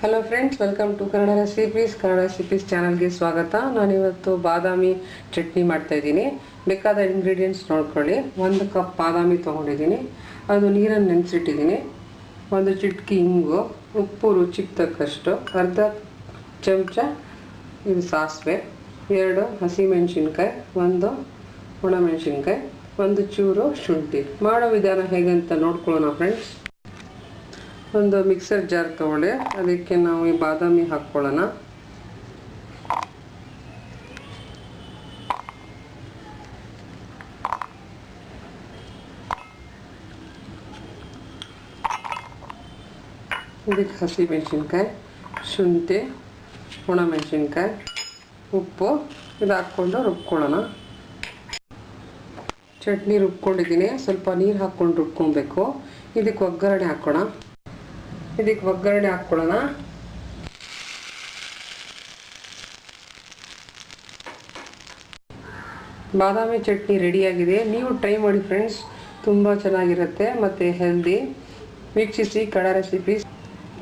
Hello friends, welcome to Kannada recipes ಚಾನಲ್ಗೆ ಸ್ವಾಗತ. ನಾನಿವತ್ತು ಬಾದಾಮಿ ಚಟ್ನಿ ಮಾಡ್ತಾಯಿದ್ದೀನಿ. ಬೇಕಾದ ಇಂಗ್ರೀಡಿಯೆಂಟ್ಸ್ ನೋಡ್ಕೊಳ್ಳಿ. 1 ಕಪ್ ಬಾದಾಮಿ ತೊಗೊಂಡಿದ್ದೀನಿ, ಅದು ನೀರನ್ನು ನೆನೆಸಿಟ್ಟಿದ್ದೀನಿ. 1 ಚಿಟಿಕೆ ಇಂಗು, ಉಪ್ಪು ರುಚಿಗೆ ತಕ್ಕಷ್ಟು, ಅರ್ಧ ಚಮಚ ಇದು ಸಾಸಿವೆ, 2 ಹಸಿಮೆಣಸಿನ್ಕಾಯಿ, 1 ಒಣಮೆಣಸಿನ್ಕಾಯಿ, 1 ಚೂರು ಶುಂಠಿ. ಮಾಡೋ ವಿಧಾನ ಹೇಗಂತ ನೋಡ್ಕೊಳ್ಳೋಣ ಫ್ರೆಂಡ್ಸ್. ಒಂದು ಮಿಕ್ಸರ್ ಜಾರ್ ತಗೊಳ್ಳಿ, ಅದಕ್ಕೆ ನಾವು ಈ ಬಾದಾಮಿ ಹಾಕ್ಕೊಳ್ಳೋಣ. ಇದಕ್ಕೆ ಹಸಿಮೆಣಸಿನ್ಕಾಯಿ, ಶುಂಠಿ, ಒಣಮೆಣಸಿನ್ಕಾಯಿ, ಉಪ್ಪು ಇದು ಹಾಕ್ಕೊಂಡು ರುಬ್ಕೊಳ್ಳೋಣ. ಚಟ್ನಿ ರುಬ್ಕೊಂಡಿದ್ದೀನಿ, ಸ್ವಲ್ಪ ನೀರು ಹಾಕ್ಕೊಂಡು ರುಬ್ಕೊಬೇಕು. ಇದಕ್ಕೆ ಒಗ್ಗರಣೆ ಹಾಕೋಣ. ಬಾದಾಮಿ ಚಟ್ನಿ ರೆಡಿಯಾಗಿದೆ. ನೀವು ಟ್ರೈ ಮಾಡಿ ಫ್ರೆಂಡ್ಸ್, ತುಂಬ ಚೆನ್ನಾಗಿರುತ್ತೆ ಮತ್ತು ಹೆಲ್ದಿ. ವೀಕ್ಷಿಸಿ ಕನ್ನಡ ರೆಸಿಪೀಸ್.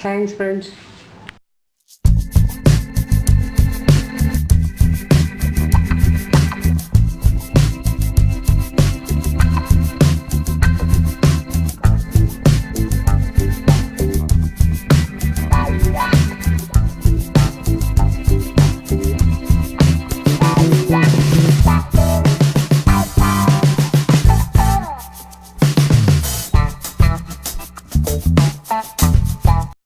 Thanks friends.